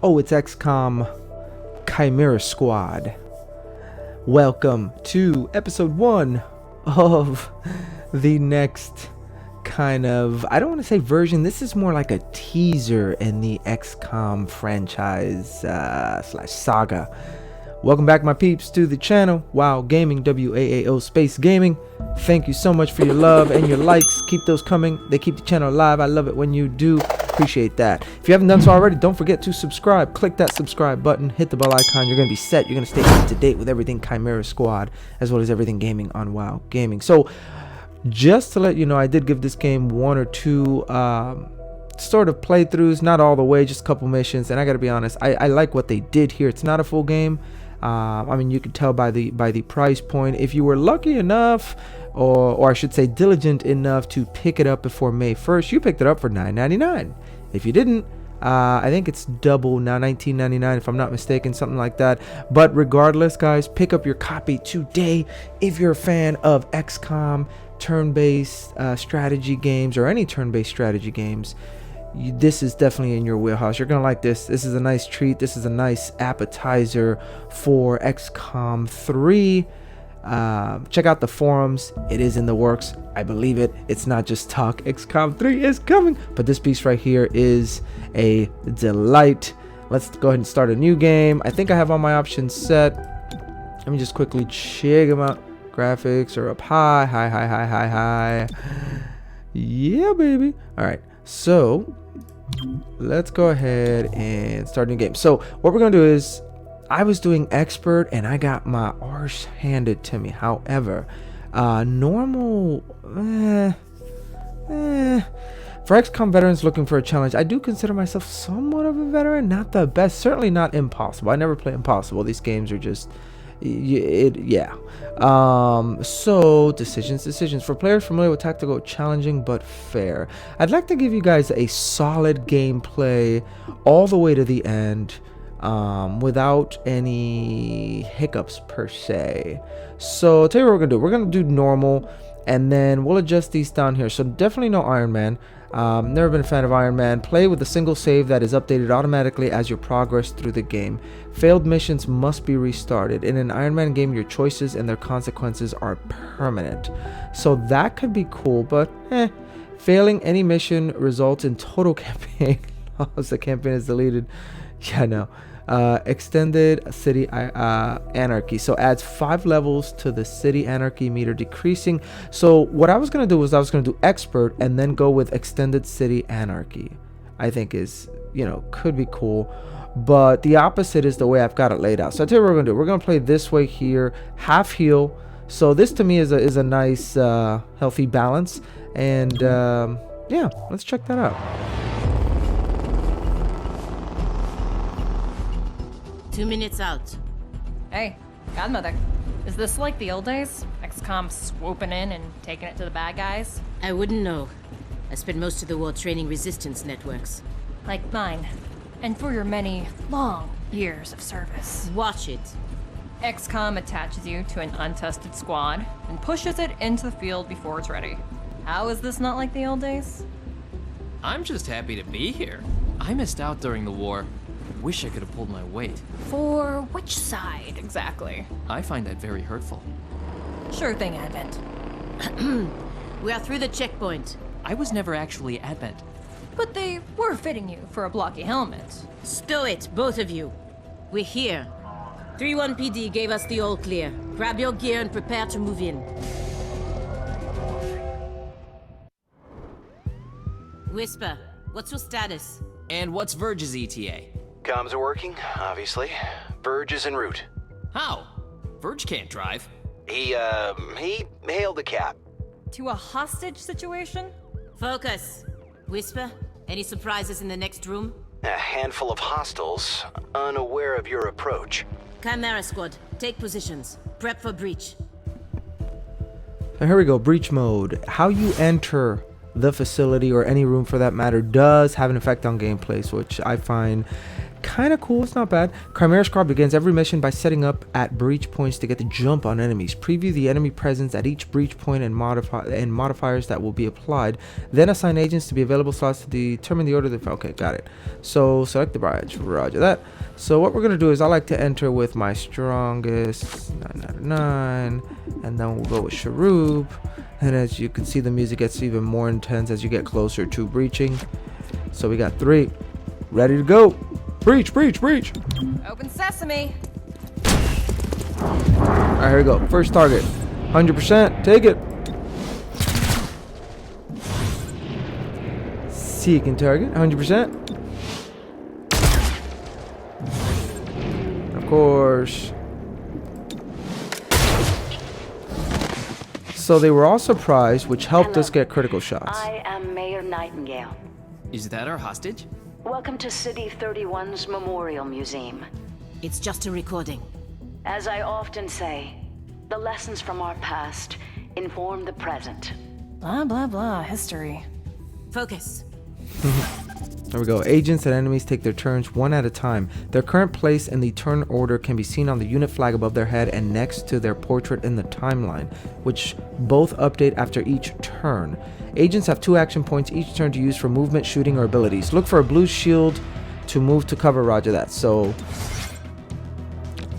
Oh, it's XCOM Chimera Squad. Welcome to episode 1 of the next kind of, I don't want to say version, this is more like a teaser in the XCOM franchise slash saga. Welcome back, my peeps, to the channel. WoW Gaming, WAAO Space Gaming. Thank you so much for your love and your likes. Keep those coming. They keep the channel alive. I love it when you do. Appreciate that. If you haven't done so already, don't forget to subscribe. Click that subscribe button. Hit the bell icon. You're going to be set. You're going to stay up to date with everything Chimera Squad, as well as everything gaming on WoW Gaming. So, just to let you know, I did give this game one or two sort of playthroughs. Not all the way, just a couple missions. And I got to be honest, I like what they did here. It's not a full game. I mean, you can tell by the price point. If you were lucky enough, or I should say diligent enough to pick it up before May 1st, you picked it up for $9.99. If you didn't, I think it's double now, $19.99 if I'm not mistaken, something like that. But regardless, guys, pick up your copy today if you're a fan of XCOM, turn-based strategy games, or any turn-based strategy games. This is definitely in your wheelhouse. You're gonna like this. This is a nice treat. This is a nice appetizer for XCOM 3. Check out the forums. It is in the works. I believe it. It's not just talk. XCOM 3 is coming. But this piece right here is a delight. Let's go ahead and start a new game. I think I have all my options set. Let me just quickly check them out. Graphics are up high. High. Yeah, baby. All right. So let's go ahead and start a new game. So what we're gonna do is, I was doing expert and I got my arse handed to me. However, normal, for XCOM veterans looking for a challenge, I do consider myself somewhat of a veteran. Not the best, certainly not impossible. I never play impossible. These games are just, so decisions for players familiar with tactical, challenging but fair. I'd like to give you guys a solid gameplay all the way to the end, without any hiccups per se. So I'll tell you what we're gonna do. We're gonna do normal, and then we'll adjust these down here. So definitely no Iron Man. Never been a fan of Iron Man. Play with a single save that is updated automatically as you progress through the game. Failed missions must be restarted. In an Iron Man game, your choices and their consequences are permanent. So that could be cool, but failing any mission results in total campaign loss. The campaign is deleted. Yeah, no. Extended city anarchy, so adds 5 levels to the city anarchy meter, decreasing. So what I was gonna do was I was gonna do expert and then go with extended city anarchy. I think is, could be cool, but the opposite is the way I've got it laid out. So I tell you what we're gonna do. We're gonna play this way here, half heal. So this to me is a nice healthy balance, and yeah, let's check that out. 2 minutes out. Hey, Godmother. Is this like the old days? XCOM swooping in and taking it to the bad guys? I wouldn't know. I spent most of the war training resistance networks. Like mine. And for your many, long years of service. Watch it. XCOM attaches you to an untested squad and pushes it into the field before it's ready. How is this not like the old days? I'm just happy to be here. I missed out during the war. Wish I could have pulled my weight. For which side, exactly? I find that very hurtful. Sure thing, Advent. We are through the checkpoint. I was never actually Advent. But they were fitting you for a blocky helmet. Stow it, both of you. We're here. 3-1 PD gave us the all clear. Grab your gear and prepare to move in. Whisper, what's your status? And what's Verge's ETA? Comms are working, obviously. Verge is en route. How? Verge can't drive. He hailed a cab. To a hostage situation? Focus. Whisper, any surprises in the next room? A handful of hostiles, unaware of your approach. Chimera Squad, take positions. Prep for breach. So here we go, breach mode. How you enter the facility, or any room for that matter, does have an effect on gameplay, which I find kind of cool. It's not bad. Chimera Squad begins every mission by setting up at breach points to get the jump on enemies. Preview the enemy presence at each breach point and modifiers that will be applied. Then assign agents to be available slots to determine the order of the... Okay, got it. So select the branch. Roger that. So what we're going to do is I like to enter with my strongest 9 out of 9. And then we'll go with Sharub. And as you can see, the music gets even more intense as you get closer to breaching. So we got 3. Ready to go. Breach, breach, breach. Open sesame. Alright, here we go. First target. 100%. Take it. Seeking target. 100%. Of course. So they were all surprised, which helped us get critical shots. I am Mayor Nightingale. Is that our hostage? Welcome to City 31's Memorial Museum. It's just a recording. As I often say, the lessons from our past inform the present. Blah, blah, blah. History. Focus. There we go. Agents and enemies take their turns one at a time. Their current place in the turn order can be seen on the unit flag above their head and next to their portrait in the timeline, which both update after each turn. Agents have 2 action points each turn to use for movement, shooting, or abilities. Look for a blue shield to move to cover. Roger that. So,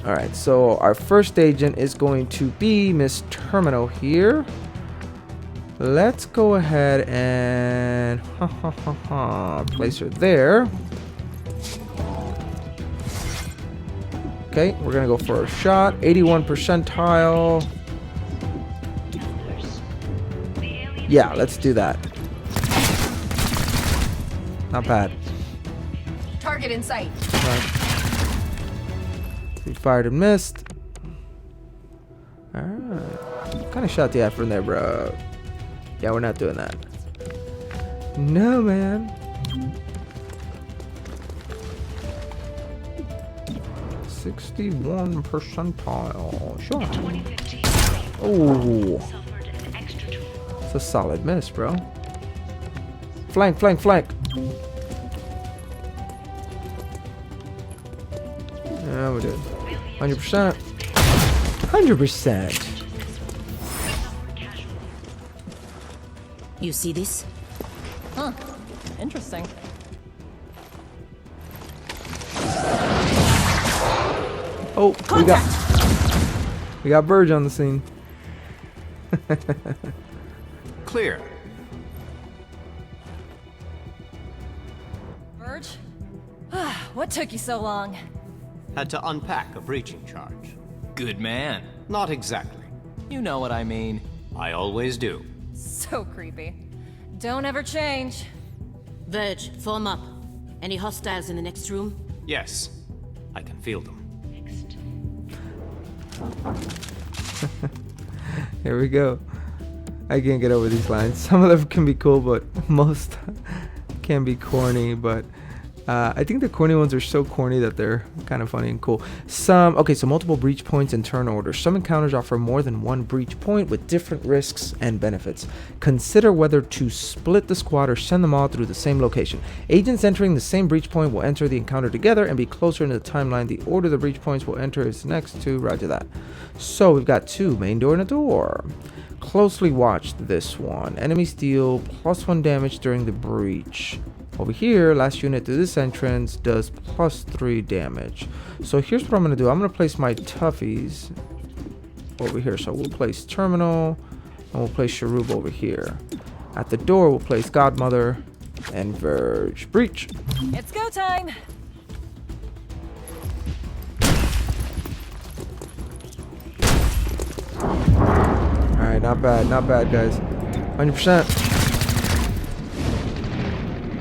alright, so our first agent is going to be Miss Terminal here. Let's go ahead and place her there. Okay, we're gonna go for a shot. 81 percentile. Yeah, let's do that. Not bad. Target in sight. Right. We fired and missed. Alright. What kind of shot do you have from there, bro? Yeah, we're not doing that. No, man. 61 percentile. Sure. Oh. It's a solid miss, bro. Flank, flank, flank. Yeah, we did. 100%. 100%. You see this? Huh. Interesting. Oh, we got Verge on the scene. Clear. Verge? What took you so long? Had to unpack a breaching charge. Good man. Not exactly. You know what I mean. I always do. So creepy. Don't ever change. Verge, form up. Any hostiles in the next room? Yes, I can feel them. Here we go. I can't get over these lines. Some of them can be cool, but most can be corny. But I think the corny ones are so corny that they're kind of funny and cool. So multiple breach points in turn order. Some encounters offer more than one breach point with different risks and benefits. Consider whether to split the squad or send them all through the same location. Agents entering the same breach point will enter the encounter together and be closer in the timeline. The order the breach points will enter is next to. Roger that. So we've got 2, main door and a door. Closely watched this one. Enemies deal +1 damage during the breach. Over here, last unit to this entrance does +3 damage. So here's what I'm going to do. I'm going to place my toughies over here. So we'll place Terminal, and we'll place Sharub over here. At the door, we'll place Godmother and Verge. Breach. It's go time. Alright, not bad, guys. 100%.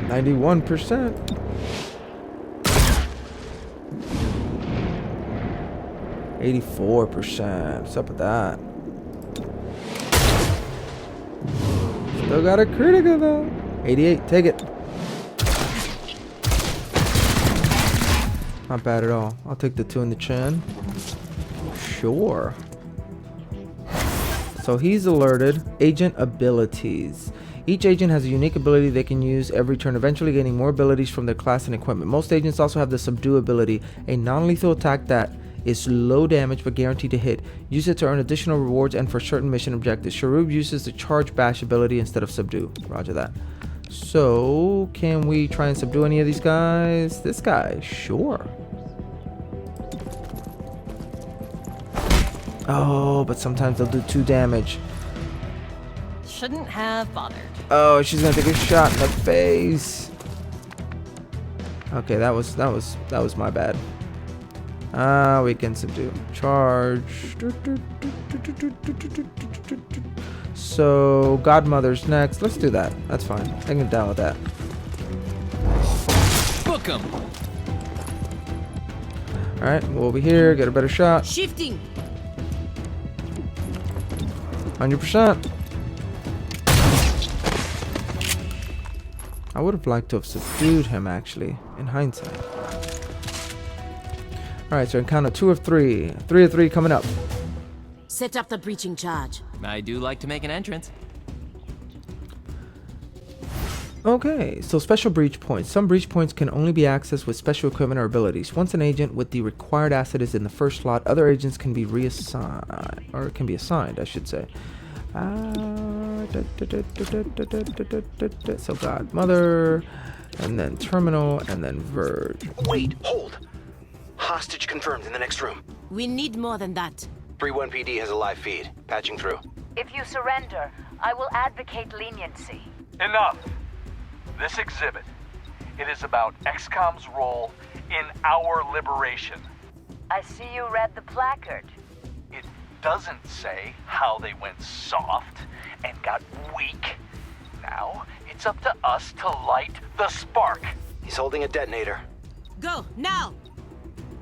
91%. %. What's up with that? Still got a critical though. 88. Take it. Not bad at all. I'll take the 2 in the chin. Sure. So he's alerted. Agent abilities. Each agent has a unique ability they can use every turn, eventually gaining more abilities from their class and equipment. Most agents also have the subdue ability, a non-lethal attack that is low damage but guaranteed to hit. Use it to earn additional rewards and for certain mission objectives. Sharub uses the charge bash ability instead of subdue. Roger that. So, can we try and subdue any of these guys? This guy, sure. Oh, but sometimes they'll do 2 damage. Shouldn't have bothered. Oh, she's gonna take a shot in the face. Okay, that was my bad. We can subdue. Charge. So, Godmother's next. Let's do that. That's fine. I can down with that. Book 'em. Alright, we'll be here. Get a better shot. Shifting. 100%. I would have liked to have subdued him, actually, in hindsight. Alright, so encounter 2 of 3. 3 of 3 coming up. Set up the breaching charge. I do like to make an entrance. Okay, so special breach points. Some breach points can only be accessed with special equipment or abilities. Once an agent with the required asset is in the first slot, other agents can be reassigned, or can be assigned, I should say. So Godmother, and then Terminal, and then Verge. Wait, hold. Hostage confirmed in the next room. We need more than that. 3-1 PD has a live feed. Patching through. If you surrender, I will advocate leniency. Enough. This exhibit, it is about XCOM's role in our liberation. I see you read the placard. It doesn't say how they went soft and got weak. Now, it's up to us to light the spark. He's holding a detonator. Go, now!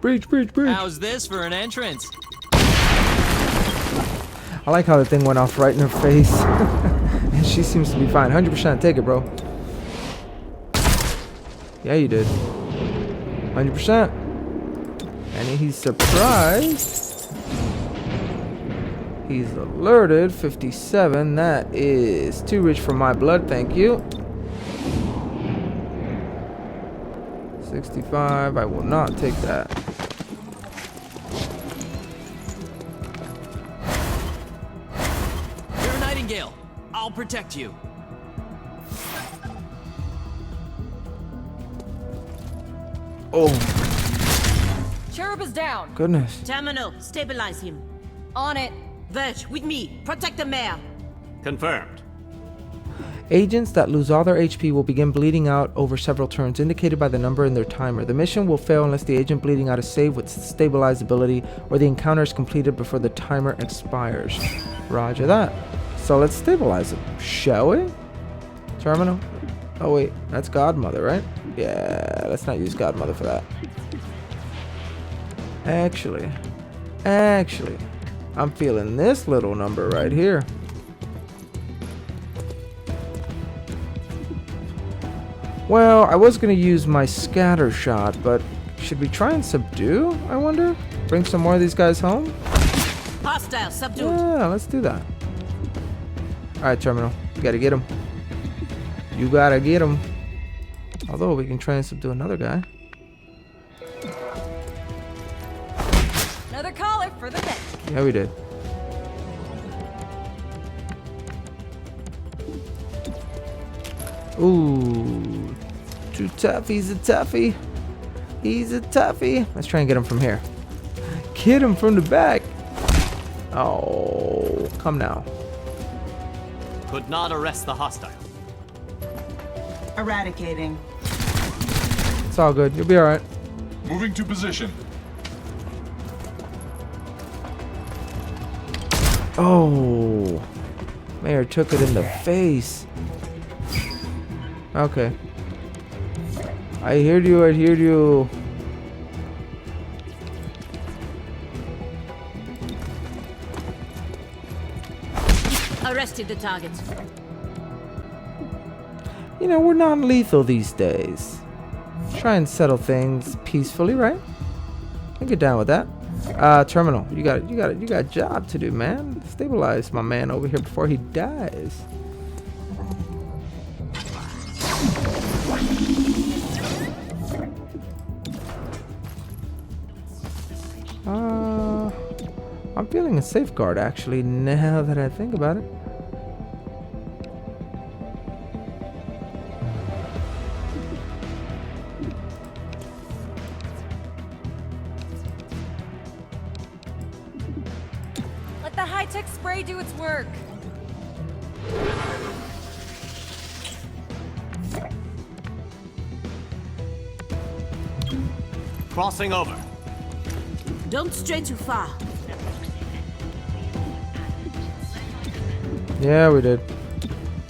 Breach, breach, breach. How's this for an entrance? I like how the thing went off right in her face. And she seems to be fine. 100%. Take it, bro. Yeah, you did. 100%. And he's surprised. He's alerted. 57. That is too rich for my blood. Thank you. 65. I will not take that. You're a Nightingale. I'll protect you. Oh, Cherub is down. goodness. Terminal, stabilize him. On it. Verge, with me. Protect the mayor. Confirmed. Agents that lose all their HP will begin bleeding out over several turns, indicated by the number in their timer. The mission will fail unless the agent bleeding out is saved with stabilized ability or the encounter is completed before the timer expires. Roger that. So let's stabilize him, shall we? Terminal. Oh wait, that's Godmother, right? Yeah, let's not use Godmother for that. Actually, I'm feeling this little number right here. Well, I was going to use my scatter shot, but should we try and subdue, I wonder? Bring some more of these guys home? Hostile, subdued. Yeah, let's do that. Alright, Terminal. You gotta get him. You gotta get him. Although, we can try and subdue another guy. Another collar for the neck. Yeah, we did. Ooh. Too tough. He's a toughie. He's a toughie. Let's try and get him from here. Get him from the back. Oh, come now. Could not arrest the hostile. Eradicating. It's all good. You'll be alright. Moving to position. Oh. Mayor took it in the face. Okay. I heard you. I heard you. Arrested the target. You know, we're non-lethal these days. Try and settle things peacefully, right? I get down with that. Terminal. You got a job to do, man. Stabilize my man over here before he dies. I'm feeling a safeguard actually now that I think about it. Let the high-tech spray do its work. Crossing over. Don't stray too far. Yeah, we did.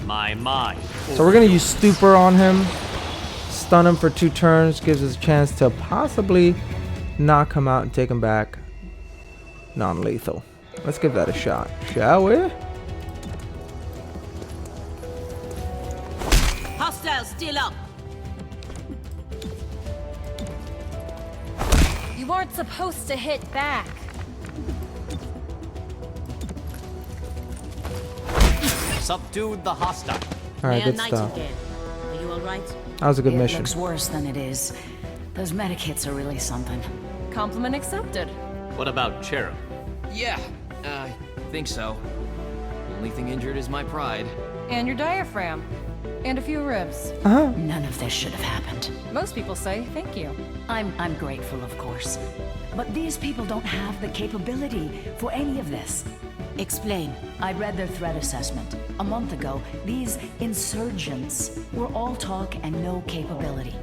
My. So we're gonna use Stupor on him, stun him for 2 turns, gives us a chance to possibly knock him out and take him back non-lethal. Let's give that a shot, shall we? Hostiles still up. You aren't supposed to hit back. Subdued the hostile. Alright, Mayor good stuff. Nightingale, are you all right? That was a good It mission. looks worse than it is. Those medikits are really something. Compliment accepted. What about Cherub? Yeah, I think so. Only thing injured is my pride. And your diaphragm. And a few ribs. None of this should have happened. Most people say thank you. I'm grateful, of course. But these people don't have the capability for any of this. Explain. I read their threat assessment. A month ago, these insurgents were all talk and no capability.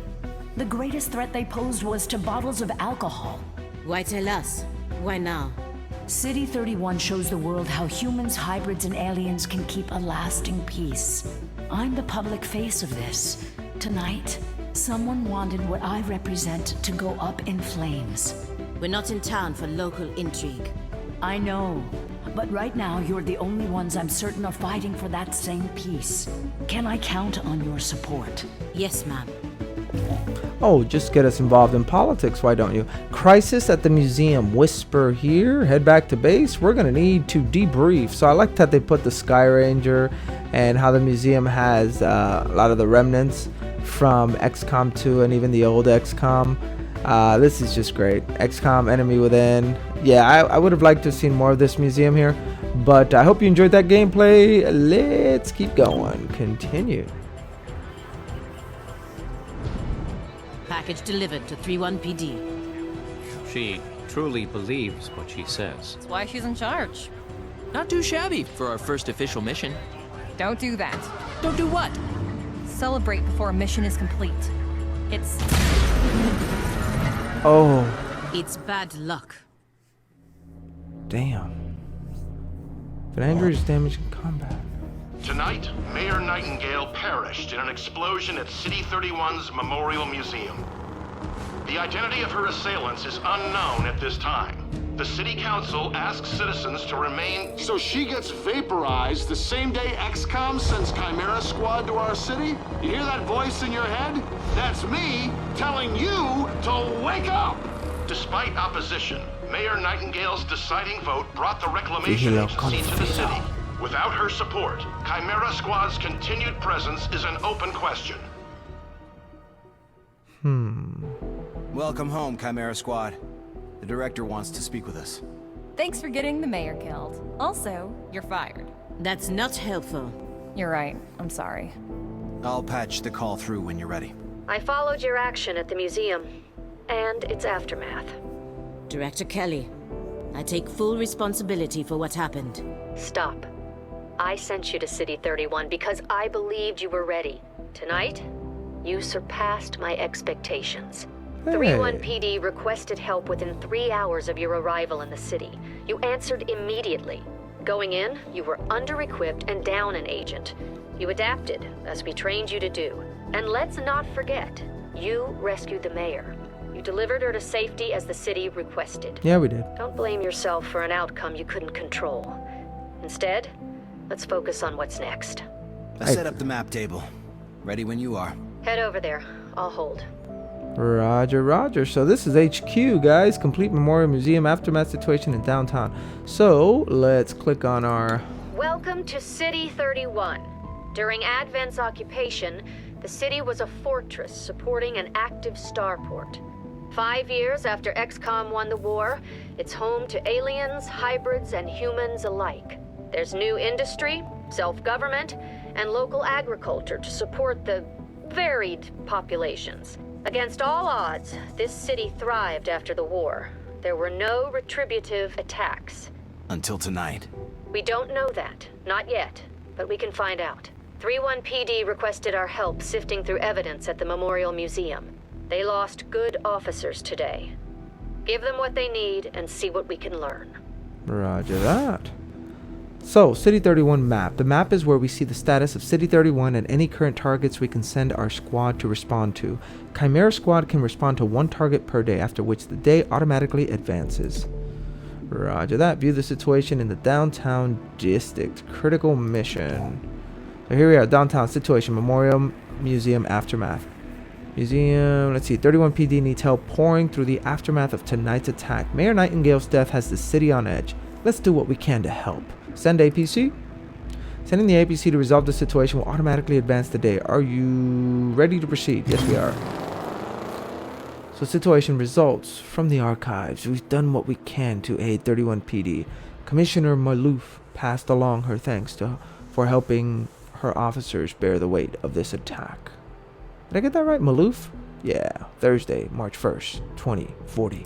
The greatest threat they posed was to bottles of alcohol. Why tell us? Why now? City 31 shows the world how humans, hybrids, and aliens can keep a lasting peace. I'm the public face of this. Tonight, someone wanted what I represent to go up in flames. We're not in town for local intrigue. I know, but right now you're the only ones I'm certain are fighting for that same peace. Can I count on your support? Yes, ma'am. Oh, just get us involved in politics, why don't you? Crisis at the museum. Whisper here. Head back to base. We're gonna need to debrief. So I like that they put the Sky Ranger and how the museum has a lot of the remnants from XCOM 2 and even the old XCOM. This is just great. XCOM Enemy Within. Yeah, I would have liked to have seen more of this museum here, but I hope you enjoyed that gameplay. Let's keep going. Continue. Package delivered to 31 PD. She truly believes what she says. That's why she's in charge. Not too shabby for our first official mission. Don't do that. Don't do what? Celebrate before a mission is complete. It's... Oh, It's bad luck. damn. If an android is damaged in combat. Tonight, Mayor Nightingale perished in an explosion at City 31's Memorial Museum. The identity of her assailants is unknown at this time. The City Council asks citizens to remain... So she gets vaporized the same day XCOM sends Chimera Squad to our city? You hear that voice in your head? That's me telling you to wake up! Despite opposition, Mayor Nightingale's deciding vote brought the Reclamation Agency to the city. Without her support, Chimera Squad's continued presence is an open question. Welcome home, Chimera Squad. The director wants to speak with us. Thanks for getting the mayor killed. Also, you're fired. That's not helpful. You're right. I'm sorry. I'll patch the call through when you're ready. I followed your action at the museum, and its aftermath. Director Kelly, I take full responsibility for what happened. Stop. I sent you to City 31 because I believed you were ready. Tonight, you surpassed my expectations. 31 PD requested help within 3 hours of your arrival in the city. You answered immediately. Going in, you were under-equipped and down an agent. You adapted, as we trained you to do. And let's not forget, you rescued the mayor. You delivered her to safety as the city requested. Yeah, we did. Don't blame yourself for an outcome you couldn't control. Instead, let's focus on what's next. I set up the map table. Ready when you are. Head over there. I'll hold. Roger, roger. So this is HQ, guys. Complete Memorial Museum aftermath situation in downtown. So let's click on our... Welcome to City 31. During Advent's occupation, the city was a fortress supporting an active starport. 5 years after XCOM won the war, it's home to aliens, hybrids, and humans alike. There's new industry, self-government, and local agriculture to support the varied populations. Against all odds, this city thrived after the war. There were no retributive attacks. Until tonight. We don't know that. Not yet. But we can find out. 3-1 PD requested our help sifting through evidence at the Memorial Museum. They lost good officers today. Give them what they need and see what we can learn. Roger that. So, City 31 map. The map is where we see the status of City 31 and any current targets we can send our squad to respond to. Chimera Squad can respond to 1 target per day, after which the day automatically advances. Roger that. View the situation in the downtown district. Critical mission. So here we are, downtown situation, Memorial Museum aftermath. Museum, let's see, 31 PD needs help pouring through the aftermath of tonight's attack. Mayor Nightingale's death has the city on edge. Let's do what we can to help. Send APC. Sending the APC to resolve the situation will automatically advance the day. Are you ready to proceed? Yes, we are. So situation results from the archives. We've done what we can to aid 31 PD. Commissioner Malouf passed along her thanks for helping her officers bear the weight of this attack. Did I get that right? Malouf? Yeah. Thursday, March 1st, 2040.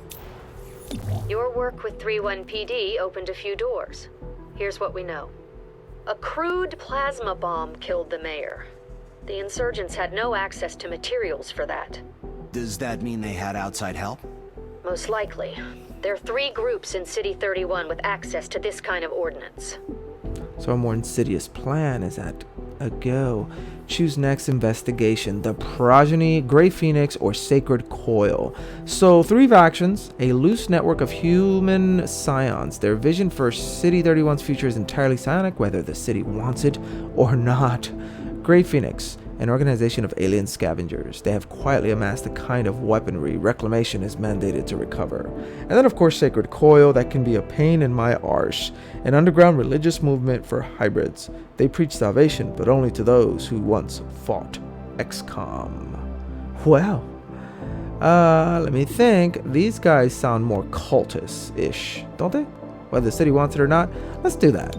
Your work with 3-1 PD opened a few doors. Here's what we know. A crude plasma bomb killed the mayor. The insurgents had no access to materials for that. Does that mean they had outside help? Most likely. There are 3 groups in City 31 with access to this kind of ordnance. So a more insidious plan is at a go. Choose next investigation. The Progeny, Grey Phoenix, or Sacred Coil. So 3 factions. A loose network of human scions. Their vision for City 31's future is entirely psionic, whether the city wants it or not. Grey Phoenix, an organization of alien scavengers. They have quietly amassed the kind of weaponry Reclamation is mandated to recover. And then of course Sacred Coil, that can be a pain in my arse. An underground religious movement for hybrids. They preach salvation, but only to those who once fought XCOM. Well, let me think. These guys sound more cultist-ish, don't they? Whether the city wants it or not, let's do that.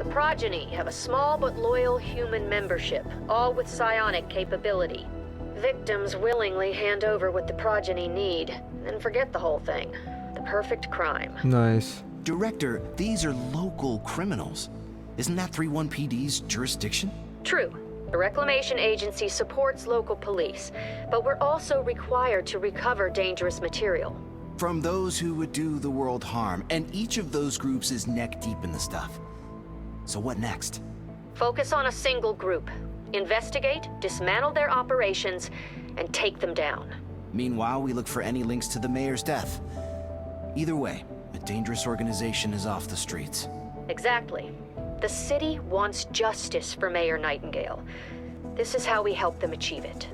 Progeny have a small but loyal human membership, all with psionic capability. Victims willingly hand over what the progeny need, then forget the whole thing. The perfect crime. Nice. Director, these are local criminals. Isn't that 3-1 PD's jurisdiction? True. The Reclamation Agency supports local police, but we're also required to recover dangerous material. From those who would do the world harm, and each of those groups is neck deep in the stuff. So what next? Focus on a single group. Investigate, dismantle their operations, and take them down. Meanwhile, we look for any links to the mayor's death. Either way, a dangerous organization is off the streets. Exactly. The city wants justice for Mayor Nightingale. This is how we help them achieve it.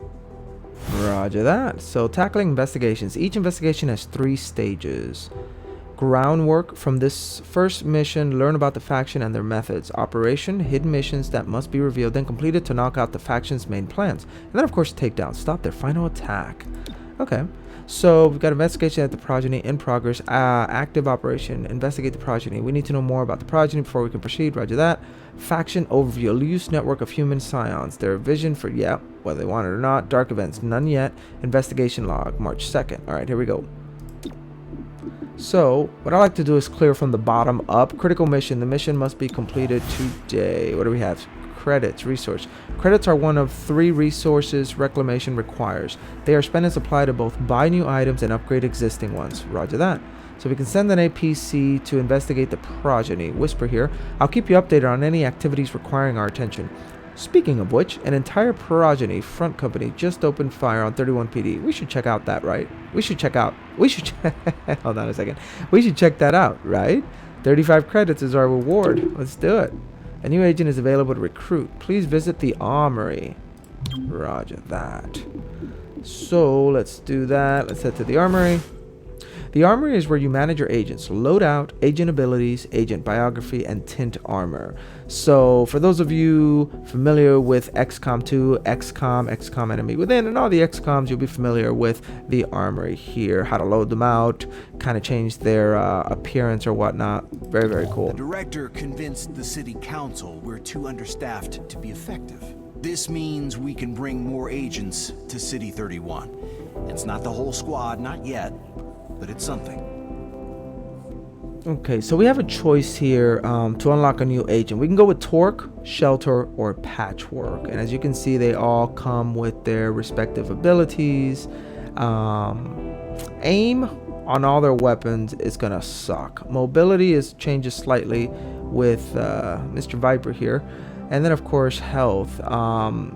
Roger that. So tackling investigations. Each investigation has 3 stages. Groundwork. From this first mission, learn about the faction and their methods. Operation, hidden missions that must be revealed, then completed to knock out the faction's main plans. And then of course takedown, stop their final attack. Okay, so we've got investigation at the progeny in progress. Active operation, investigate the progeny. We need to know more about the progeny before we can proceed. Roger that. Faction overview, a loose network of human scions. Their vision for, yeah, whether they want it or not. Dark events, none yet. Investigation log, March 2nd. Alright, here we go. So, what I like to do is clear from the bottom up. Critical mission. The mission must be completed today. What do we have? Credits. Resource. Credits are one of 3 resources Reclamation requires. They are spent and supplied to both buy new items and upgrade existing ones. Roger that. So we can send an APC to investigate the progeny. Whisper here. I'll keep you updated on any activities requiring our attention. Speaking of which, an entire progeny front company just opened fire on 31 PD. We should check out that, right? We should check hold on a second. We should check that out, right? 35 credits is our reward. Let's do it. A new agent is available to recruit. Please visit the armory. Roger that. So let's do that. Let's head to the armory. The armory is where you manage your agents, loadout, agent abilities, agent biography, and tint armor. So for those of you familiar with XCOM 2, XCOM Enemy Within, and all the XCOMs, you'll be familiar with the armory here, how to load them out, kind of change their appearance or whatnot. Very, very cool. The director convinced the city council we're too understaffed to be effective. This means we can bring more agents to City 31. It's not the whole squad, not yet. But it's something. Okay, so we have a choice here to unlock a new agent. We can go with Torque, Shelter, or Patchwork. And as you can see, they all come with their respective abilities. Aim on all their weapons is gonna suck. Mobility changes slightly with Mr. Viper here. And then of course health.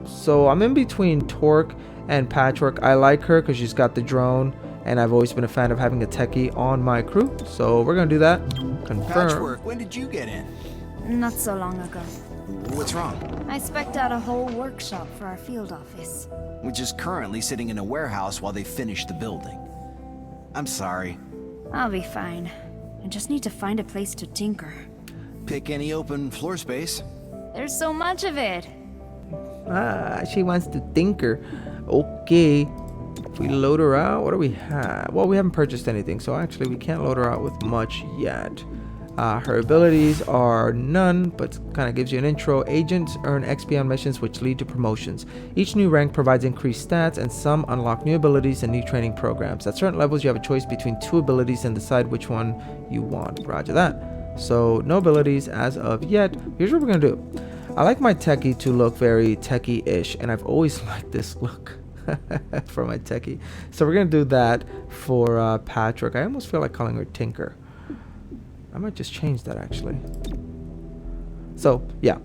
So I'm in between Torque and Patchwork. I like her because she's got the drone. And I've always been a fan of having a techie on my crew. So we're going to do that. Confirm. Patchwork, when did you get in? Not so long ago. What's wrong? I spec'd out a whole workshop for our field office. Which is currently sitting in a warehouse while they finish the building. I'm sorry. I'll be fine. I just need to find a place to tinker. Pick any open floor space. There's so much of it. She wants to tinker. Okay. If we load her out, what do we have? Well, we haven't purchased anything, so actually we can't load her out with much yet. Her abilities are none, but kind of gives you an intro. Agents earn XP on missions, which lead to promotions. Each new rank provides increased stats, and some unlock new abilities and new training programs. At certain levels, you have a choice between two abilities and decide which one you want. Roger that. So no abilities as of yet. Here's what we're gonna do. I like my techie to look very techie-ish, and I've always liked this look. For my techie. So we're gonna do that for Patrick. I almost feel like calling her Tinker. I might just change that actually. So yeah.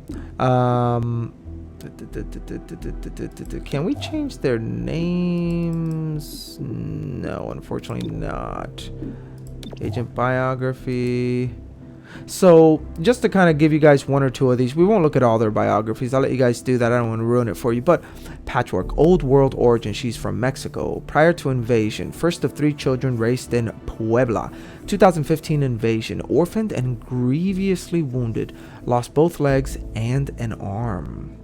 Can we change their names? No, unfortunately not. Agent biography. So just to kind of give you guys one or two of these, we won't look at all their biographies. I'll let you guys do that. I don't want to ruin it for you. But Patchwork, old world origin. She's from Mexico. Prior to invasion, first of 3 children raised in Puebla. 2015 invasion, orphaned and grievously wounded. Lost both legs and an arm.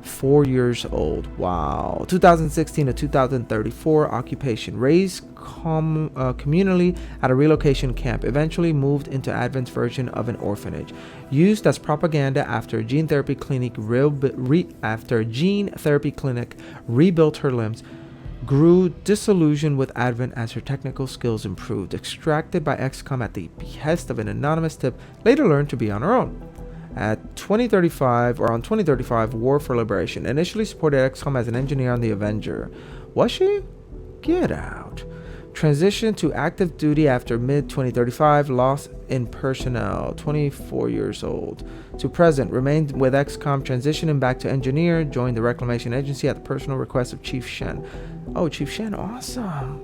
4 years old. Wow. 2016 to 2034 occupation. Raised communally at a relocation camp. Eventually moved into Advent's version of an orphanage. Used as propaganda after a gene therapy clinic rebuilt her limbs. Grew disillusioned with Advent as her technical skills improved. Extracted by XCOM at the behest of an anonymous tip. Later learned to be on her own. On 2035 War for Liberation. Initially supported XCOM as an engineer on the Avenger. Was she? Get out. Transitioned to active duty after mid-2035. Loss in personnel. 24 years old. To present. Remained with XCOM. Transitioning back to engineer. Joined the Reclamation Agency at the personal request of Chief Shen. Oh, Chief Shen. Awesome.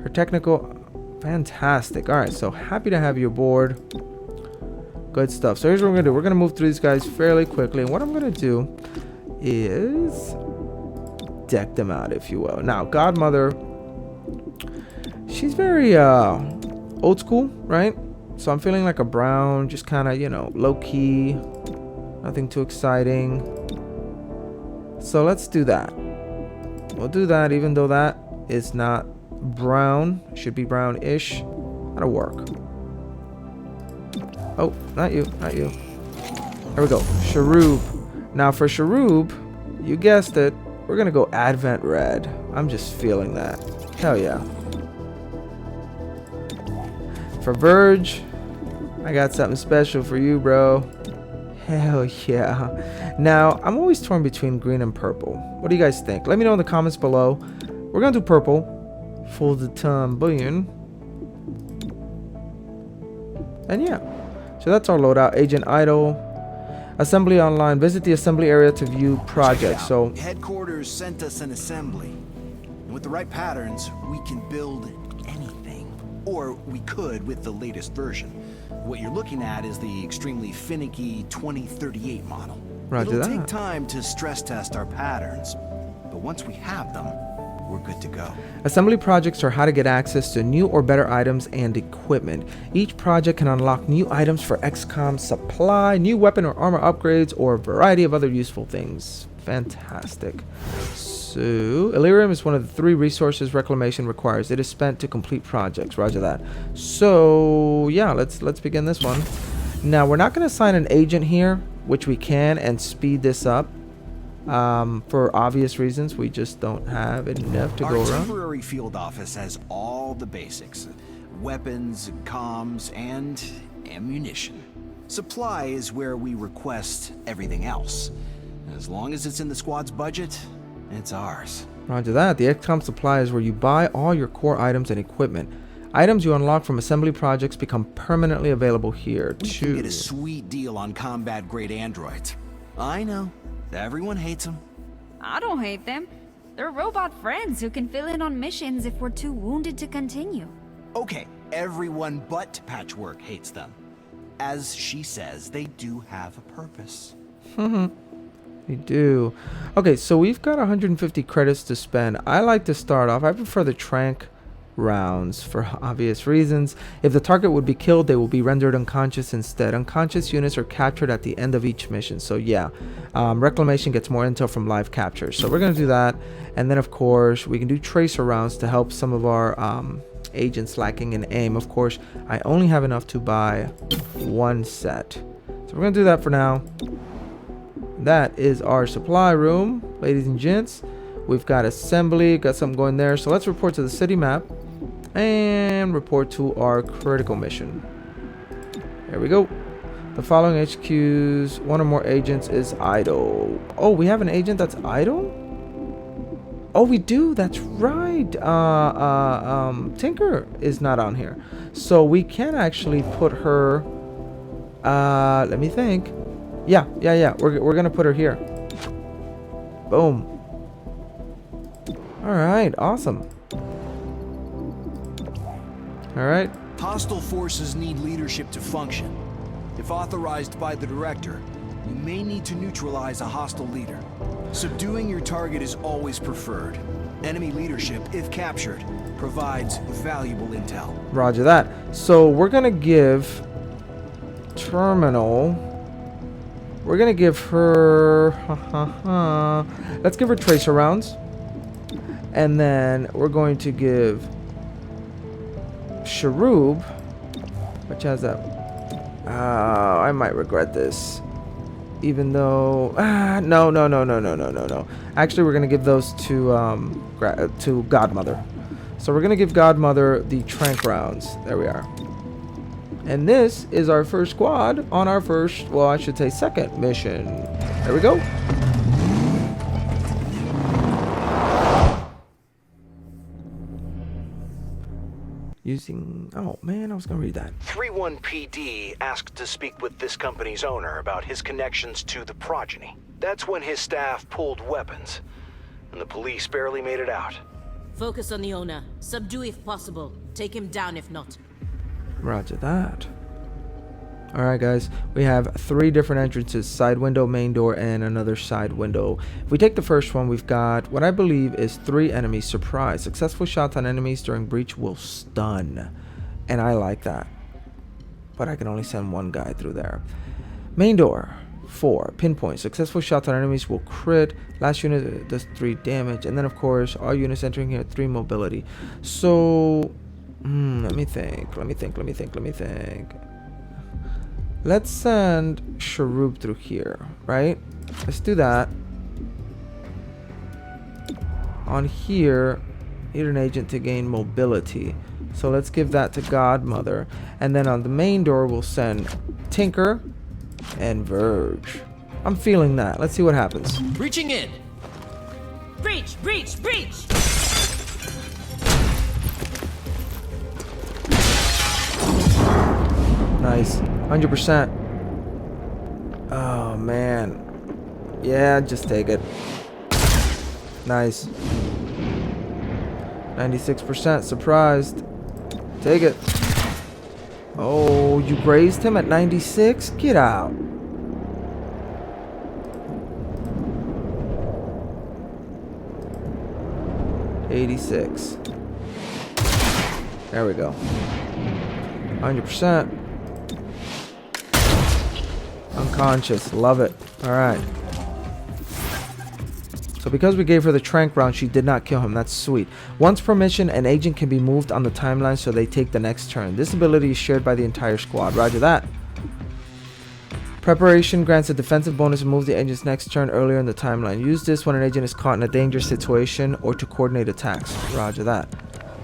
Her technical... Fantastic. Alright, so happy to have you aboard. Good stuff. So here's what we're gonna do. We're gonna move through these guys fairly quickly, and what I'm gonna do is deck them out, if you will. Now, Godmother, she's very old school, right? So I'm feeling like a brown, just kind of, you know, low key, nothing too exciting. So let's do that. We'll do that, even though that is not brown. Should be brown-ish. That'll work. Oh, not you, not you. There we go. Sharoob. Now for Sharoob, you guessed it, we're gonna go Advent Red. I'm just feeling that. Hell yeah. For Verge, I got something special for you, bro. Hell yeah. Now, I'm always torn between green and purple. What do you guys think? Let me know in the comments below. We're gonna do purple for the time being. And yeah. So that's our loadout. Agent Idle. Assembly online. Visit the assembly area to view projects. So headquarters sent us an assembly. And with the right patterns, we can build anything. Or we could with the latest version. What you're looking at is the extremely finicky 2038 model. Roger It'll that. take time to stress test our patterns. But once we have them, we're good to go. Assembly projects are how to get access to new or better items and equipment. Each project can unlock new items for XCOM supply, new weapon or armor upgrades, or a variety of other useful things. Fantastic. So, Illyrium is one of the 3 resources reclamation requires. It is spent to complete projects. Roger that. So, yeah, let's begin this one. Now, we're not going to assign an agent here, which we can, and speed this up. For obvious reasons, we just don't have enough to go around. Our temporary field office has all the basics. Weapons, comms, and ammunition. Supply is where we request everything else. As long as it's in the squad's budget, it's ours. Roger that. The XCOM supply is where you buy all your core items and equipment. Items you unlock from assembly projects become permanently available here, We too. can get a sweet deal on combat-grade androids. I know. Everyone hates them. I don't hate them. They're robot friends who can fill in on missions if we're too wounded to continue. Okay, everyone but Patchwork hates them. As she says, they do have a purpose. We do. Okay, so we've got 150 credits to spend. I like to start off. I prefer the trank rounds for obvious reasons. If the target would be killed, they will be rendered unconscious instead. Unconscious units are captured at the end of each mission. So yeah, reclamation gets more intel from live capture. So we're going to do that. And then of course, we can do tracer rounds to help some of our agents lacking in aim. Of course, I only have enough to buy 1 set. So we're going to do that for now. That is our supply room, ladies and gents. We've got assembly, got something going there. So let's report to the city map and report to our critical mission. There we go. The following HQs, 1 or more agents is idle. Oh, we have an agent that's idle? Oh, we do. That's right. Tinker is not on here. So we can actually put her, let me think. Yeah. We're gonna put her here. Boom. All right, awesome. All right. Hostile forces need leadership to function. If authorized by the director, you may need to neutralize a hostile leader. Subduing your target is always preferred. Enemy leadership, if captured, provides valuable intel. Roger that. So we're gonna give Terminal. We're gonna give her. Let's give her tracer rounds, and then we're going to give Sharub, which has that. I might regret this, even though no. Actually, we're gonna give those to Godmother. So we're gonna give Godmother the trank rounds. There we are. And this is our first squad on our first, well, I should say second mission. There we go. Using, oh man, I was gonna read that. 3-1 PD asked to speak with this company's owner about his connections to the progeny. That's when his staff pulled weapons, and the police barely made it out. Focus on the owner. Subdue if possible. Take him down if not. Roger that. Alright guys, we have 3 different entrances, side window, main door, and another side window. If we take the first one, we've got what I believe is 3 enemies. Surprise. Successful shots on enemies during breach will stun. And I like that. But I can only send 1 guy through there. Main door, 4. Pinpoint. Successful shots on enemies will crit. Last unit does 3 damage. And then of course, all units entering here 3 mobility. So let me think. Let's send Sharub through here, right? Let's do that. On here, need an agent to gain mobility. So let's give that to Godmother. And then on the main door, we'll send Tinker and Verge. I'm feeling that. Let's see what happens. Reaching in. Breach! Breach! Breach! Nice. 100%. Oh, man. Yeah, just take it. Nice. 96%. Surprised. Take it. Oh, you grazed him at 96? Get out. 86. There we go. 100%. Unconscious. Love it. Alright. So because we gave her the tranq round, she did not kill him. That's sweet. Once per mission, an agent can be moved on the timeline so they take the next turn. This ability is shared by the entire squad. Roger that. Preparation grants a defensive bonus and moves the agent's next turn earlier in the timeline. Use this when an agent is caught in a dangerous situation or to coordinate attacks. Roger that.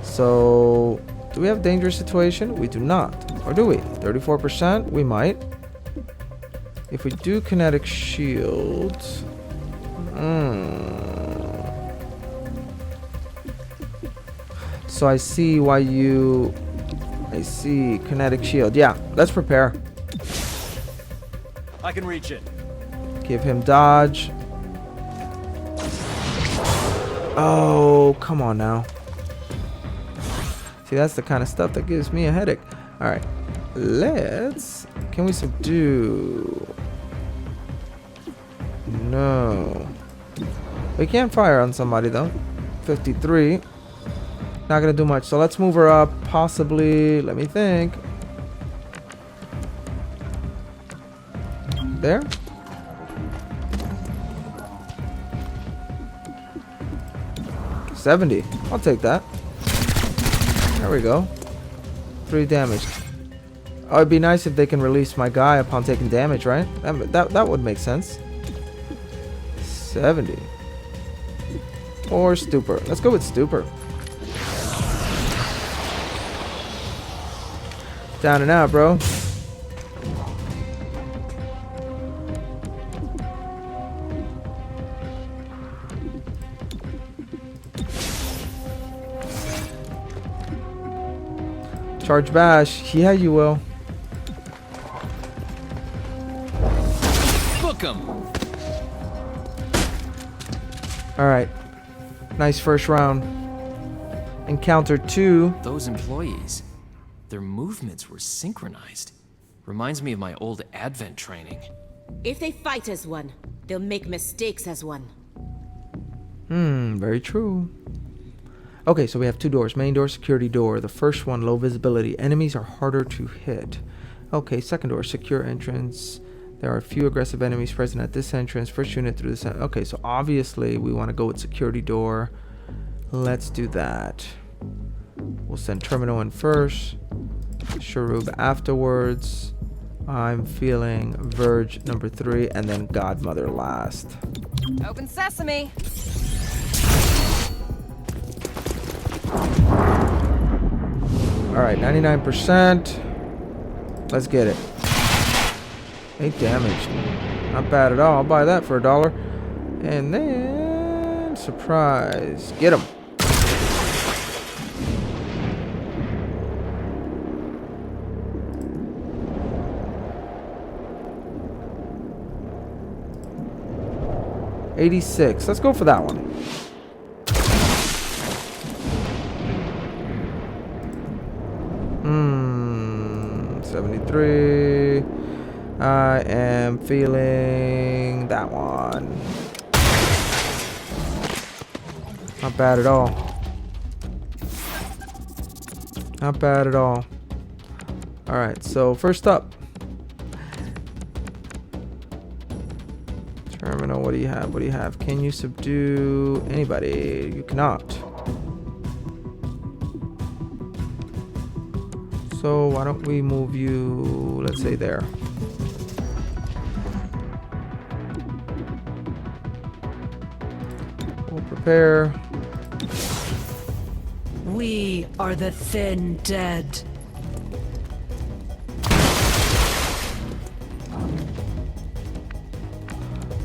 So, do we have dangerous situation? We do not. Or do we? 34%? We might. If we do kinetic shields... So I see why you... I see kinetic shield. Yeah, let's prepare. I can reach it. Give him dodge. Oh, come on now. See, that's the kind of stuff that gives me a headache. Alright, let's... Can we subdue? No. We can't fire on somebody though. 53. Not gonna do much. So let's move her up. Possibly, let me think. There. $70. I'll take that. There we go. 3 damage. Oh, it'd be nice if they can release my guy upon taking damage, right? That would make sense. 70. Or stupor. Let's go with stupor. Down and out, bro. Charge bash. Yeah, you will. Book 'em. Alright. Nice first round. Encounter 2. Those employees, their movements were synchronized. Reminds me of my old Advent training. If they fight as one, they'll make mistakes as one. Very true. Okay, so we have 2 doors. Main door, security door. The first one, low visibility. Enemies are harder to hit. Okay, second door, secure entrance. There are a few aggressive enemies present at this entrance. First unit through this. Okay, so obviously we want to go with security door. Let's do that. We'll send terminal in first. Sharub afterwards. I'm feeling Verge number 3, and then Godmother last. Open sesame. Alright, 99%. Let's get it. 8 damage. Not bad at all. I'll buy that for $1. And then... surprise. Get him. $86. Let's go for that one. $73. I am feeling that one. Not bad at all. Not bad at all. Alright, so first up. Terminal, what do you have? What do you have? Can you subdue anybody? You cannot. So why don't we move you, let's say there. We'll prepare. We are the thin dead.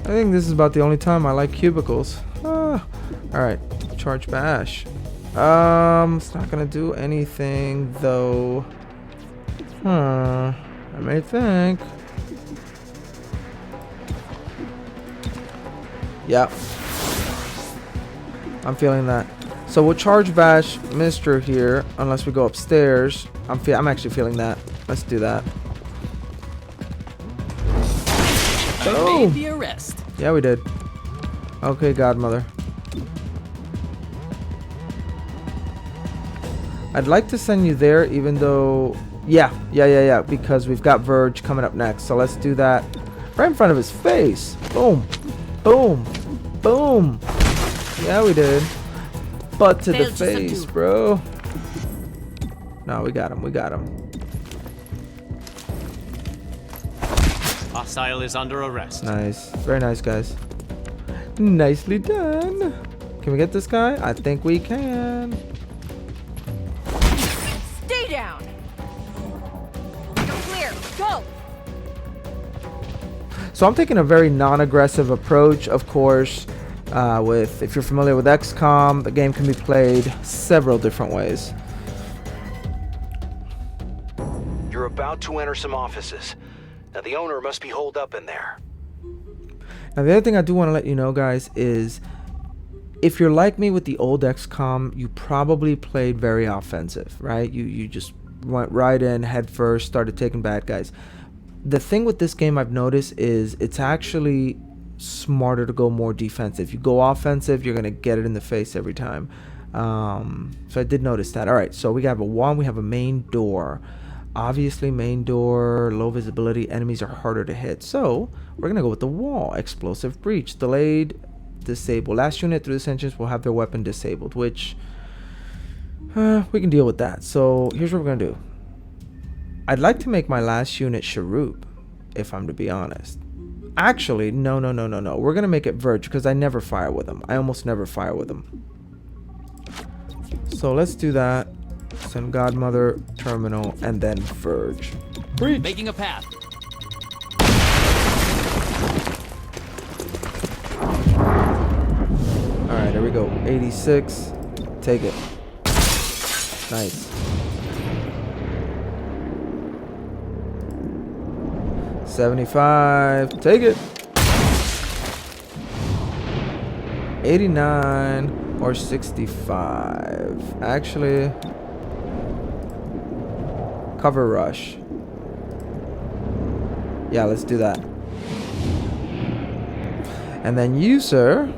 I think this is about the only time I like cubicles. Alright, charge bash. It's not gonna do anything though. I may think. Yep. I'm feeling that. So we'll charge bash Mr. here unless we go upstairs. I'm actually feeling that. Let's do that. I made the arrest. Yeah, we did. Okay, Godmother. I'd like to send you there, even though... Yeah, because we've got Verge coming up next. So let's do that right in front of his face. Boom. Boom. Boom. Yeah, we did. Butt to the face, bro. No, we got him. We got him. Hostile is under arrest. Nice. Very nice, guys. Nicely done. Can we get this guy? I think we can. Stay down. You're clear. Go. So I'm taking a very non-aggressive approach, of course. If you're familiar with XCOM, the game can be played several different ways. You're about to enter some offices. Now the owner must be holed up in there. Now the other thing I do want to let you know, guys, is if you're like me with the old XCOM, you probably played very offensive, right? You just went right in head first, started taking bad guys. The thing with this game I've noticed is it's actually smarter to go more defensive. You go offensive, you're gonna get it in the face every time. So I did notice that. All right, so we have a wall, we have a main door. Obviously, main door, low visibility, enemies are harder to hit. So we're gonna go with the wall. Explosive breach, delayed, disable. Last unit through this entrance will have their weapon disabled, which we can deal with that. So here's what we're gonna do. I'd like to make my last unit Sharub, if I'm to be honest. Actually, no. We're gonna make it Verge because I never fire with them. I almost never fire with them. So let's do that. Send Godmother, Terminal, and then Verge. Breach. Making a path. Alright, there we go. 86. Take it. Nice. 75. Take it. 89 or 65. Actually, cover rush. Yeah, let's do that. And then you, sir.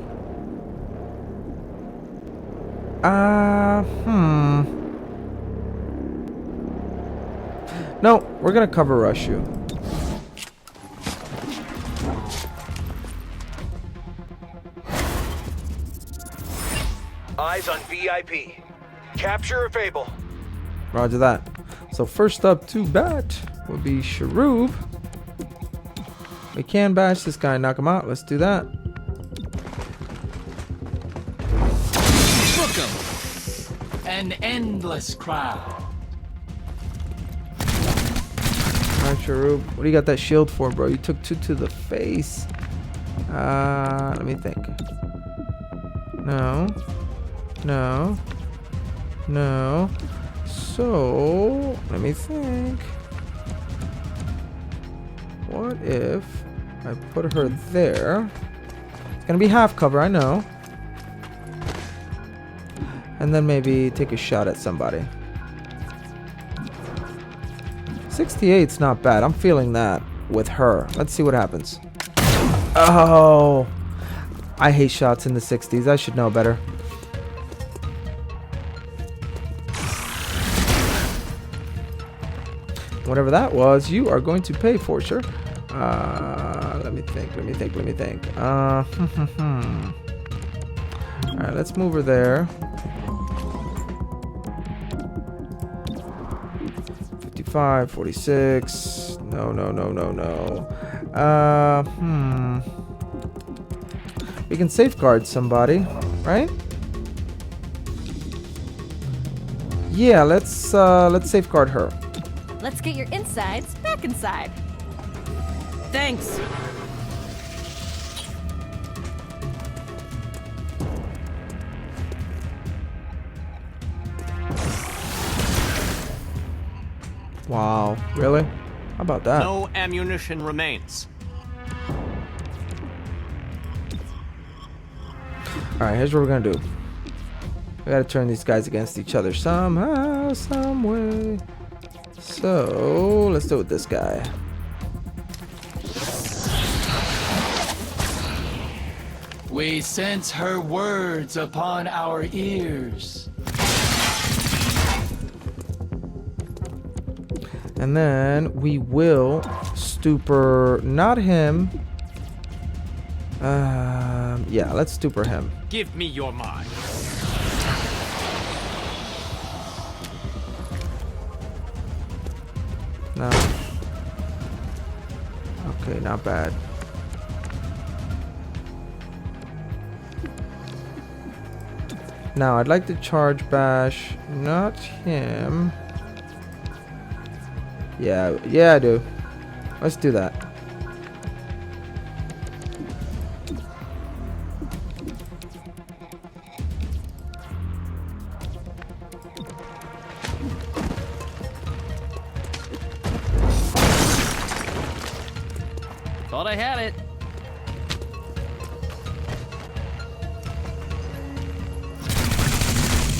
No, we're gonna cover rush you. Eyes on VIP. Capture a Fable. Roger that. So first up to bat would be Sharub. We can bash this guy, knock him out. Let's do that. Book 'em. An endless crowd. Alright, Sharub. What do you got that shield for, bro? You took 2 to the face. Let me think. No. So, let me think. What if I put her there? It's gonna be half cover, I know. And then maybe take a shot at somebody. 68's not bad. I'm feeling that with her. Let's see what happens. Oh, I hate shots in the 60s. I should know better. Whatever that was, you are going to pay for, sure. Let me think. Alright, let's move her there. 55, 46. No. We can safeguard somebody, right? Yeah, let's safeguard her. Let's get your insides back inside. Thanks. Wow, really? How about that? No ammunition remains. Alright, here's what we're gonna do. We gotta turn these guys against each other somehow, some way. So, let's do it with this guy. We sense her words upon our ears. And then we will stupor, not him. Yeah, let's stupor him. Give me your mind. No. Okay, not bad. Now, I'd like to charge bash, not him. Yeah, I do. Let's do that. Thought I had it.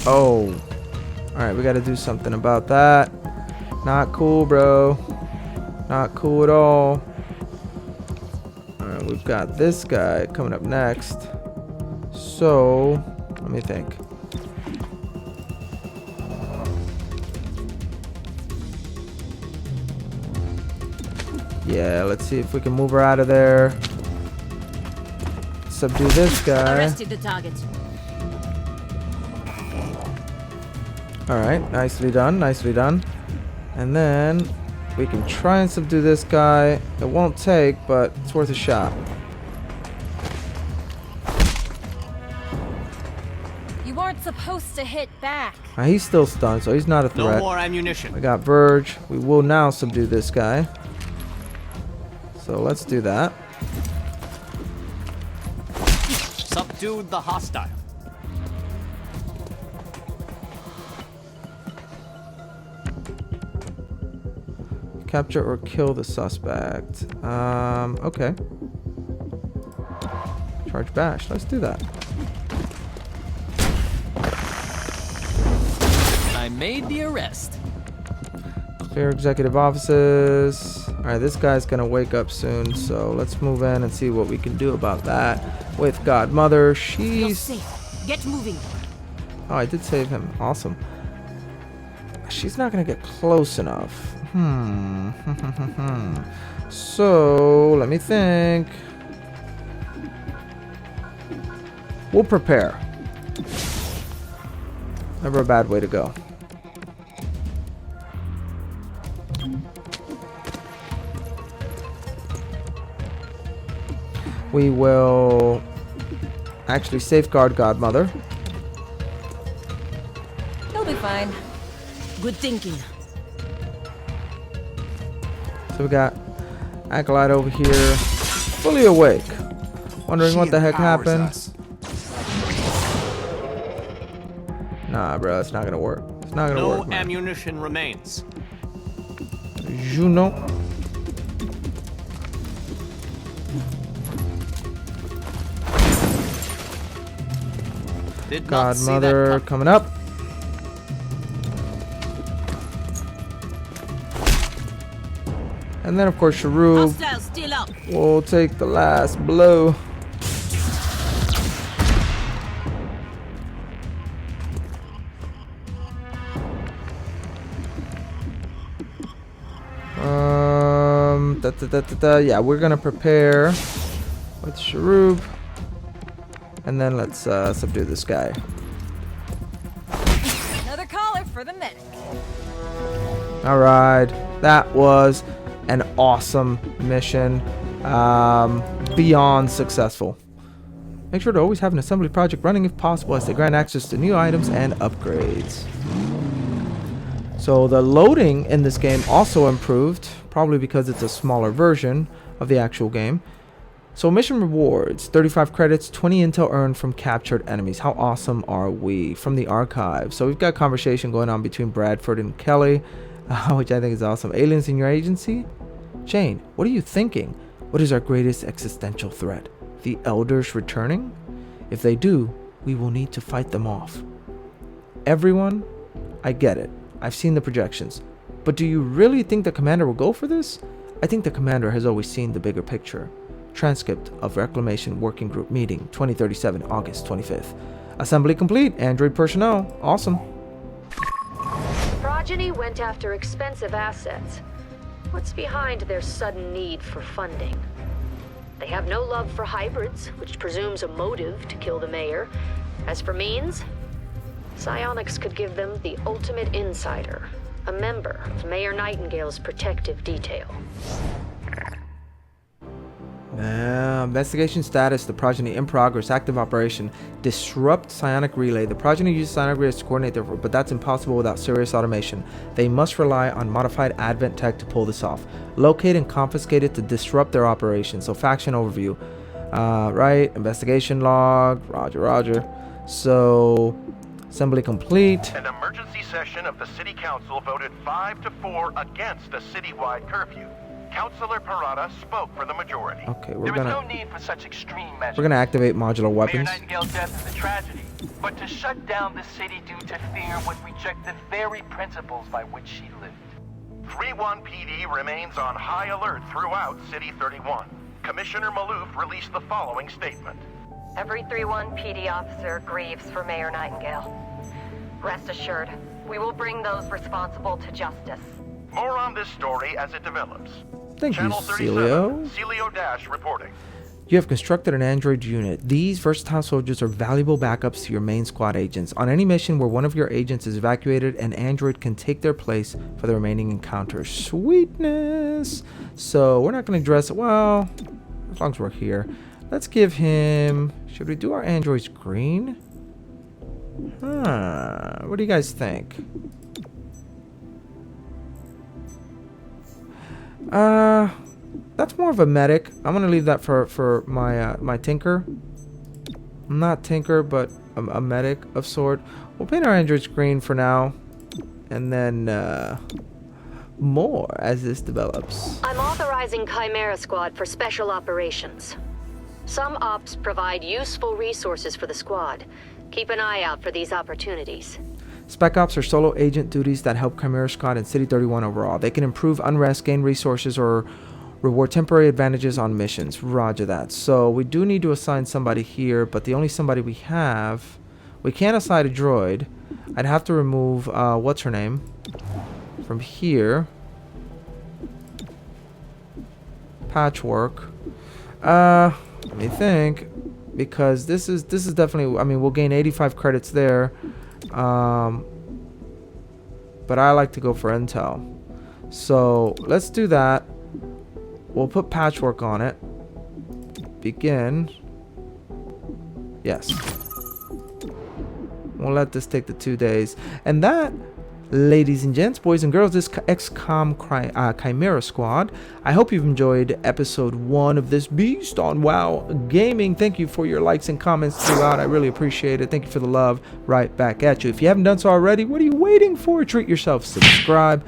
Oh. Alright, we gotta do something about that. Not cool, bro. Not cool at all. Alright, we've got this guy coming up next. So, let me think. Yeah, let's see if we can move her out of there. Subdue this guy. Arrested the target. Alright, nicely done, nicely done. And then we can try and subdue this guy. It won't take, but it's worth a shot. You aren't supposed to hit back. He's still stunned, so he's not a threat. No more ammunition. We got Verge. We will now subdue this guy. So let's do that. Subdued the hostile. Capture or kill the suspect. Okay. Charge bash. Let's do that. I made the arrest. Clear executive offices. Alright, this guy's gonna wake up soon, so let's move in and see what we can do about that. With Godmother, You're she's... safe. Get moving. Oh, I did save him. Awesome. She's not gonna get close enough. So, let me think. We'll prepare. Never a bad way to go. We will actually safeguard Godmother. He'll be fine. Good thinking. So we got Acolyte over here, fully awake, wondering what the heck happened. Nah, bro, it's not gonna work. It's not gonna work. No ammunition remains. Juno. Did not see that Godmother coming up. And then, of course, Sharub Hostile still up. will take the last blow. Yeah, we're gonna prepare with Sharub. And then let's subdue this guy. Another caller for the medic. Alright, that was an awesome mission. Beyond successful. Make sure to always have an assembly project running if possible, as they grant access to new items and upgrades. So the loading in this game also improved, probably because it's a smaller version of the actual game. So mission rewards, 35 credits, 20 intel earned from captured enemies. How awesome are we? From the archive. So we've got conversation going on between Bradford and Kelly, which I think is awesome. Aliens in your agency? Jane, what are you thinking? What is our greatest existential threat? The Elders returning? If they do, we will need to fight them off. Everyone, I get it. I've seen the projections. But do you really think the commander will go for this? I think the commander has always seen the bigger picture. Transcript of Reclamation Working Group Meeting, 2037, August 25th. Assembly complete. Android personnel. Awesome. progeny went after expensive assets. What's behind their sudden need for funding? They have no love for hybrids, which presumes a motive to kill the mayor. As for means, psionics could give them the ultimate insider, a member of Mayor Nightingale's protective detail. Investigation status. The progeny in progress. Active operation. Disrupt psionic relay. The progeny uses psionic relays to coordinate their, but that's impossible without serious automation. They must rely on modified advent tech to pull this off. Locate and confiscate it to disrupt their operation. So faction overview. Right. Investigation log. Roger. So assembly complete. An emergency session of the City Council voted 5-4 against a citywide curfew. Councilor Parada spoke for the majority. Okay, there was no need for such extreme measures. We're gonna activate modular weapons. Mayor Nightingale's death is a tragedy, but to shut down the city due to fear would reject the very principles by which she lived. 3-1 PD remains on high alert throughout City 31. Commissioner Maloof released the following statement. Every 3-1 PD officer grieves for Mayor Nightingale. Rest assured, we will bring those responsible to justice. More on this story as it develops. Thank Channel you, Celio. Celio Dash reporting. You have constructed an android unit. These versatile soldiers are valuable backups to your main squad agents. On any mission where one of your agents is evacuated, an android can take their place for the remaining encounters. Sweetness! So, we're not going to dress... Well, as long as we're here. Let's give him... Should we do our androids green? What do you guys think? That's more of a medic. I'm gonna leave that for my my tinker. Not tinker, but a medic of sort. We'll paint our androids green for now, and then more as this develops. I'm authorizing Chimera Squad for special operations. Some ops provide useful resources for the squad. Keep an eye out for these opportunities. Spec Ops are solo agent duties that help Chimera Squad and City 31 overall. They can improve unrest, gain resources, or reward temporary advantages on missions. Roger that. So we do need to assign somebody here, but the only somebody we have... We can't assign a droid. I'd have to remove, what's her name? From here. Patchwork. Let me think. Because this is definitely... I mean, we'll gain 85 credits there. But I like to go for intel, so let's do that. We'll put patchwork on it. Begin. Yes. We'll let this take the 2 days, and that, ladies and gents, boys and girls, this XCOM Chimera Squad. I hope you've enjoyed episode 1 of this beast on WoW Gaming. Thank you for your likes and comments throughout. I really appreciate it. Thank you for the love right back at you. If you haven't done so already, what are you waiting for? Treat yourself. Subscribe.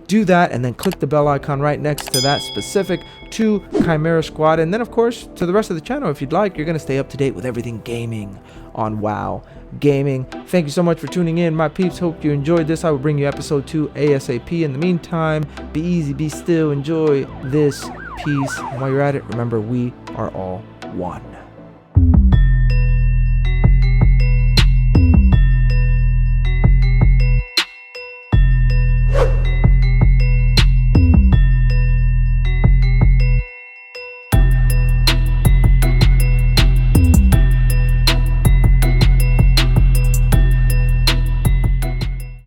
Do that, and then click the bell icon right next to that specific to Chimera Squad. And then, of course, to the rest of the channel, if you'd like, you're going to stay up to date with everything gaming on WoW Gaming. Thank you so much for tuning in, my peeps. Hope you enjoyed this. I will bring you episode 2 ASAP. In the meantime, be easy, be still, enjoy this piece. And while you're at it, remember, we are all one.